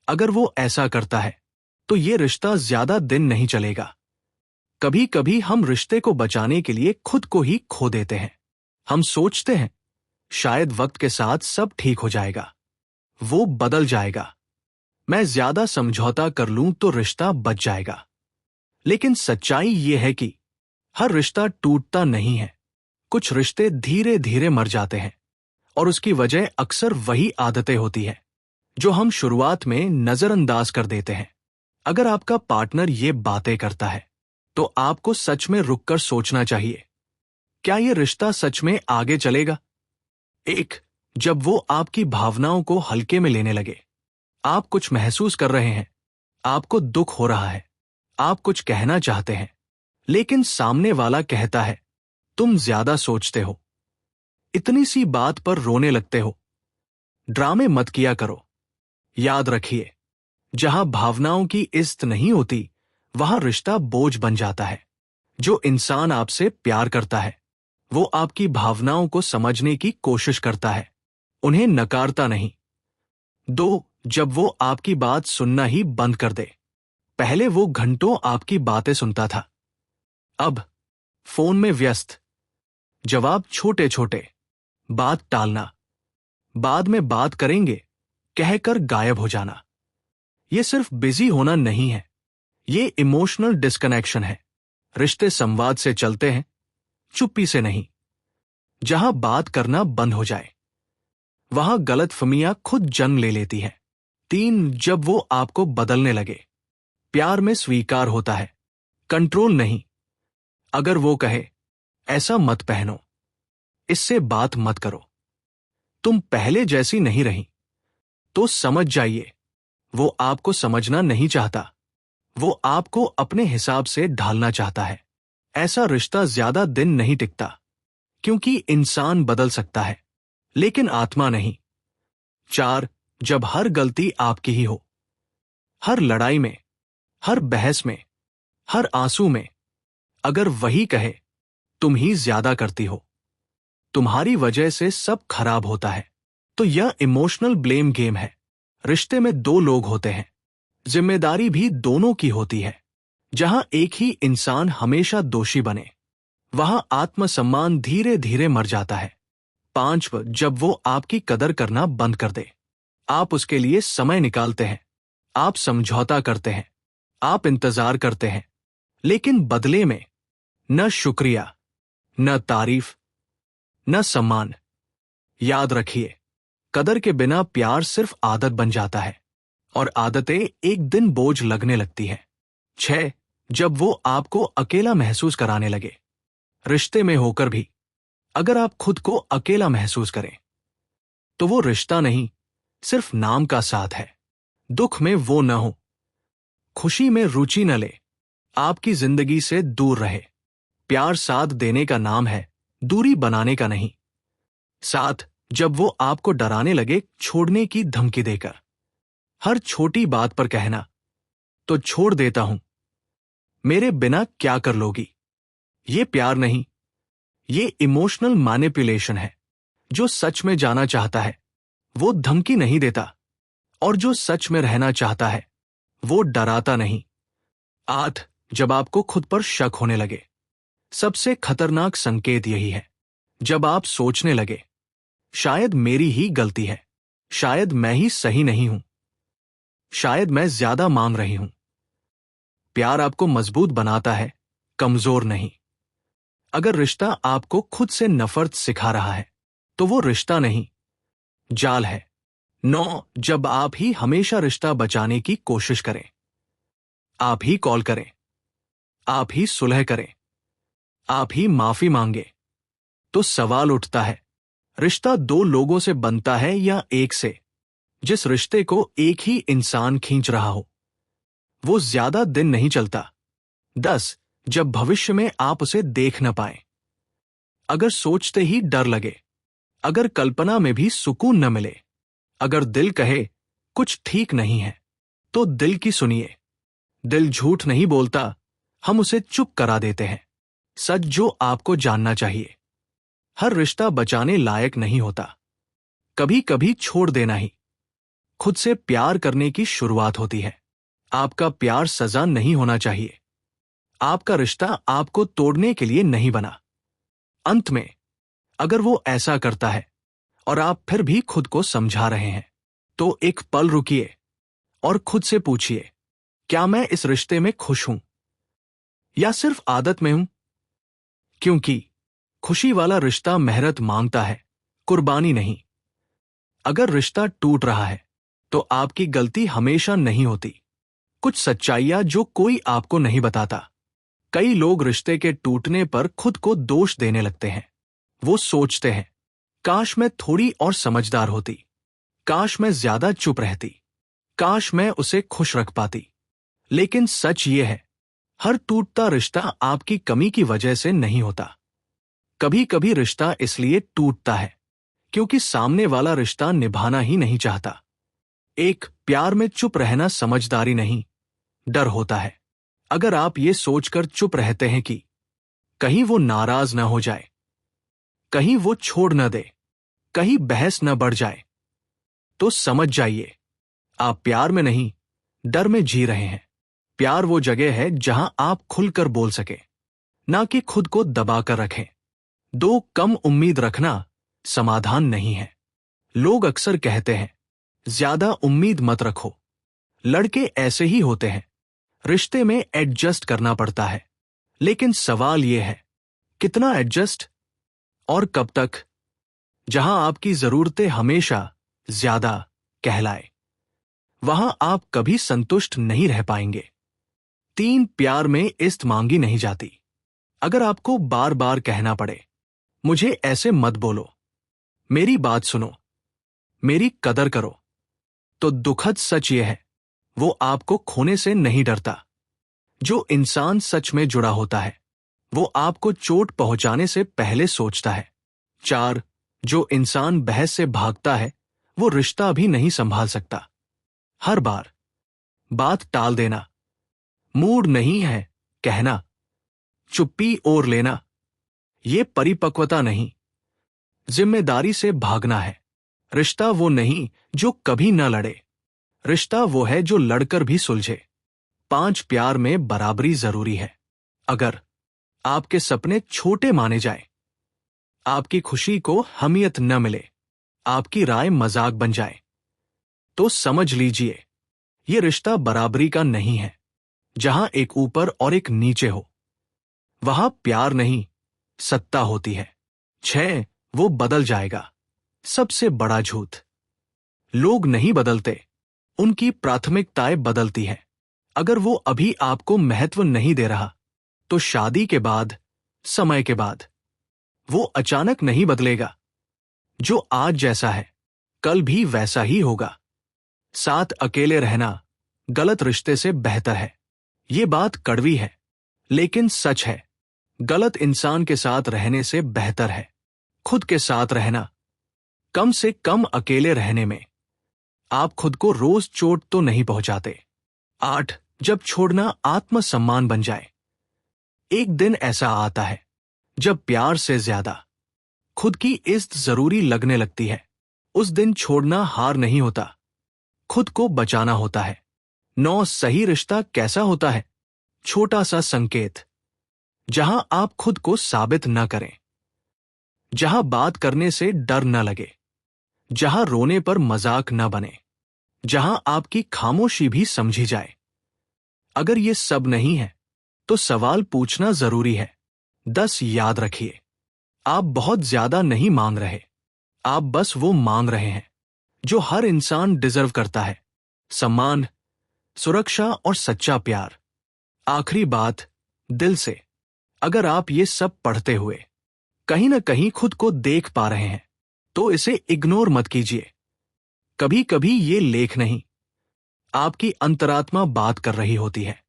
अगर वो ऐसा करता है तो ये रिश्ता ज्यादा दिन नहीं चलेगा। कभी कभी हम रिश्ते को बचाने के लिए खुद को ही खो देते हैं। हम सोचते हैं शायद वक्त के साथ सब ठीक हो जाएगा, वो बदल जाएगा, मैं ज्यादा समझौता कर लूं तो रिश्ता बच जाएगा। लेकिन सच्चाई ये है कि हर रिश्ता टूटता नहीं है। कुछ रिश्ते धीरे धीरे मर जाते हैं और उसकी वजह अक्सर वही आदतें होती है जो हम शुरुआत में नजरअंदाज कर देते हैं। अगर आपका पार्टनर ये बातें करता है तो आपको सच में रुककर सोचना चाहिए, क्या ये रिश्ता सच में आगे चलेगा? एक, जब वो आपकी भावनाओं को हल्के में लेने लगे। आप कुछ महसूस कर रहे हैं, आपको दुख हो रहा है, आप कुछ कहना चाहते हैं, लेकिन सामने वाला कहता है तुम ज्यादा सोचते हो, इतनी सी बात पर रोने लगते हो। ड्रामे मत किया करो। याद रखिए, जहां भावनाओं की इज्जत नहीं होती वहां रिश्ता बोझ बन जाता है। जो इंसान आपसे प्यार करता है वो आपकी भावनाओं को समझने की कोशिश करता है, उन्हें नकारता नहीं। दो, जब वो आपकी बात सुनना ही बंद कर दे। पहले वो घंटों आपकी बातें सुनता था, अब फोन में व्यस्त, जवाब छोटे छोटे, बात टालना, बाद में बात करेंगे कहकर गायब हो जाना। ये सिर्फ बिजी होना नहीं है, ये इमोशनल डिस्कनेक्शन है। रिश्ते संवाद से चलते हैं, चुप्पी से नहीं। जहां बात करना बंद हो जाए वहां गलतफहमियां खुद जन्म ले लेती हैं। तीन, जब वो आपको बदलने लगे। प्यार में स्वीकार होता है, कंट्रोल नहीं। अगर वो कहे ऐसा मत पहनो, इससे बात मत करो, तुम पहले जैसी नहीं रही, तो समझ जाइए वो आपको समझना नहीं चाहता, वो आपको अपने हिसाब से ढालना चाहता है। ऐसा रिश्ता ज्यादा दिन नहीं टिकता, क्योंकि इंसान बदल सकता है लेकिन आत्मा नहीं। चार, जब हर गलती आपकी ही हो, हर लड़ाई में, हर बहस में, हर आंसू में अगर वही कहे तुम ही ज्यादा करती हो, तुम्हारी वजह से सब खराब होता है, तो यह इमोशनल ब्लेम गेम है। रिश्ते में दो लोग होते हैं, जिम्मेदारी भी दोनों की होती है। जहां एक ही इंसान हमेशा दोषी बने वहां आत्मसम्मान धीरे धीरे मर जाता है। पांच, जब वो आपकी कदर करना बंद कर दे। आप उसके लिए समय निकालते हैं, आप समझौता करते हैं, आप इंतजार करते हैं, लेकिन बदले में न शुक्रिया, न तारीफ, न सम्मान। याद रखिए, कदर के बिना प्यार सिर्फ आदत बन जाता है और आदतें एक दिन बोझ लगने लगती हैं। 6, जब वो आपको अकेला महसूस कराने लगे। रिश्ते में होकर भी अगर आप खुद को अकेला महसूस करें तो वो रिश्ता नहीं, सिर्फ नाम का साथ है। दुख में वो न हो, खुशी में रुचि न ले, आपकी जिंदगी से दूर रहे। प्यार साथ देने का नाम है, दूरी बनाने का नहीं। 7, जब वो आपको डराने लगे छोड़ने की धमकी देकर। हर छोटी बात पर कहना तो छोड़ देता हूं, मेरे बिना क्या कर लोगी। ये प्यार नहीं, ये इमोशनल मैनिपुलेशन है। जो सच में जाना चाहता है वो धमकी नहीं देता, और जो सच में रहना चाहता है वो डराता नहीं। 8, जब आपको खुद पर शक होने लगे। सबसे खतरनाक संकेत यही है, जब आप सोचने लगे शायद मेरी ही गलती है, शायद मैं ही सही नहीं हूं, शायद मैं ज्यादा मांग रही हूं। प्यार आपको मजबूत बनाता है, कमजोर नहीं। अगर रिश्ता आपको खुद से नफरत सिखा रहा है तो वो रिश्ता नहीं, जाल है। 9, जब आप ही हमेशा रिश्ता बचाने की कोशिश करें, आप ही कॉल करें, आप ही सुलह करें, आप ही माफी मांगे, तो सवाल उठता है रिश्ता दो लोगों से बनता है या एक से। जिस रिश्ते को एक ही इंसान खींच रहा हो वो ज्यादा दिन नहीं चलता। 10, जब भविष्य में आप उसे देख न पाए। अगर सोचते ही डर लगे, अगर कल्पना में भी सुकून न मिले, अगर दिल कहे कुछ ठीक नहीं है, तो दिल की सुनिए। दिल झूठ नहीं बोलता, हम उसे चुप करा देते हैं। सच जो आपको जानना चाहिए, हर रिश्ता बचाने लायक नहीं होता, कभी कभी छोड़ देना ही खुद से प्यार करने की शुरुआत होती है। आपका प्यार सजा नहीं होना चाहिए। आपका रिश्ता आपको तोड़ने के लिए नहीं बना। अंत में, अगर वो ऐसा करता है और आप फिर भी खुद को समझा रहे हैं, तो एक पल रुकिए और खुद से पूछिए, क्या मैं इस रिश्ते में खुश हूं या सिर्फ आदत में हूं? क्योंकि खुशी वाला रिश्ता मेहनत मांगता है, कुर्बानी नहीं। अगर रिश्ता टूट रहा है, तो आपकी गलती हमेशा नहीं होती। कुछ सच्चाइयां जो कोई आपको नहीं बताता। कई लोग रिश्ते के टूटने पर खुद को दोष देने लगते हैं। वो सोचते हैं, काश मैं थोड़ी और समझदार होती, काश मैं ज्यादा चुप रहती, काश मैं उसे खुश रख पाती। लेकिन सच ये है, हर टूटता रिश्ता आपकी कमी की वजह से नहीं होता। कभी कभी रिश्ता इसलिए टूटता है क्योंकि सामने वाला रिश्ता निभाना ही नहीं चाहता। एक प्यार में चुप रहना समझदारी नहीं, डर होता है। अगर आप ये सोचकर चुप रहते हैं कि कहीं वो नाराज न हो जाए, कहीं वो छोड़ न दे, कहीं बहस न बढ़ जाए, तो समझ जाइए, आप प्यार में नहीं, डर में जी रहे हैं। प्यार वो जगह है जहां आप खुलकर बोल सके, ना कि खुद को दबाकर रखें। दो कम उम्मीद रखना समाधान नहीं है। लोग अक्सर कहते हैं, ज्यादा उम्मीद मत रखो। लड़के ऐसे ही होते हैं, रिश्ते में एडजस्ट करना पड़ता है। लेकिन सवाल यह है, कितना एडजस्ट और कब तक? जहां आपकी जरूरतें हमेशा ज्यादा कहलाए, वहां आप कभी संतुष्ट नहीं रह पाएंगे। 3, प्यार में इस्त मांगी नहीं जाती। अगर आपको बार बार कहना पड़े, मुझे ऐसे मत बोलो, मेरी बात सुनो, मेरी कदर करो, तो दुखद सच यह है, वो आपको खोने से नहीं डरता। जो इंसान सच में जुड़ा होता है, वो आपको चोट पहुंचाने से पहले सोचता है। 4, जो इंसान बहस से भागता है, वो रिश्ता भी नहीं संभाल सकता। हर बार बात टाल देना, मूड नहीं है कहना, चुप्पी ओढ़ लेना, ये परिपक्वता नहीं, जिम्मेदारी से भागना है। रिश्ता वो नहीं जो कभी न लड़े, रिश्ता वो है जो लड़कर भी सुलझे। 5, प्यार में बराबरी जरूरी है। अगर आपके सपने छोटे माने जाए, आपकी खुशी को अहमियत न मिले, आपकी राय मजाक बन जाए, तो समझ लीजिए, ये रिश्ता बराबरी का नहीं है। जहां एक ऊपर और एक नीचे हो, वहां प्यार नहीं, सत्ता होती है। 6, वो बदल जाएगा। सबसे बड़ा झूठ, लोग नहीं बदलते, उनकी प्राथमिकताएं बदलती हैं। अगर वो अभी आपको महत्व नहीं दे रहा, तो शादी के बाद, समय के बाद, वो अचानक नहीं बदलेगा। जो आज जैसा है, कल भी वैसा ही होगा। साथ अकेले रहना गलत रिश्ते से बेहतर है। ये बात कड़वी है, लेकिन सच है। गलत इंसान के साथ रहने से बेहतर है खुद के साथ रहना। कम से कम अकेले रहने में आप खुद को रोज चोट तो नहीं पहुंचाते। 8, जब छोड़ना आत्मसम्मान बन जाए। एक दिन ऐसा आता है जब प्यार से ज्यादा खुद की इज्जत जरूरी लगने लगती है। उस दिन छोड़ना हार नहीं होता, खुद को बचाना होता है। 9, सही रिश्ता कैसा होता है? छोटा सा संकेत, जहां आप खुद को साबित न करें, जहां बात करने से डर न लगे, जहां रोने पर मजाक न बने, जहां आपकी खामोशी भी समझी जाए। अगर ये सब नहीं है, तो सवाल पूछना जरूरी है। 10, याद रखिए, आप बहुत ज्यादा नहीं मांग रहे, आप बस वो मांग रहे हैं जो हर इंसान डिजर्व करता है। सम्मान, सुरक्षा और सच्चा प्यार। आखिरी बात, दिल से, अगर आप ये सब पढ़ते हुए कहीं ना कहीं खुद को देख पा रहे हैं, तो इसे इग्नोर मत कीजिए। कभी कभी ये लेख नहीं, आपकी अंतरात्मा बात कर रही होती है।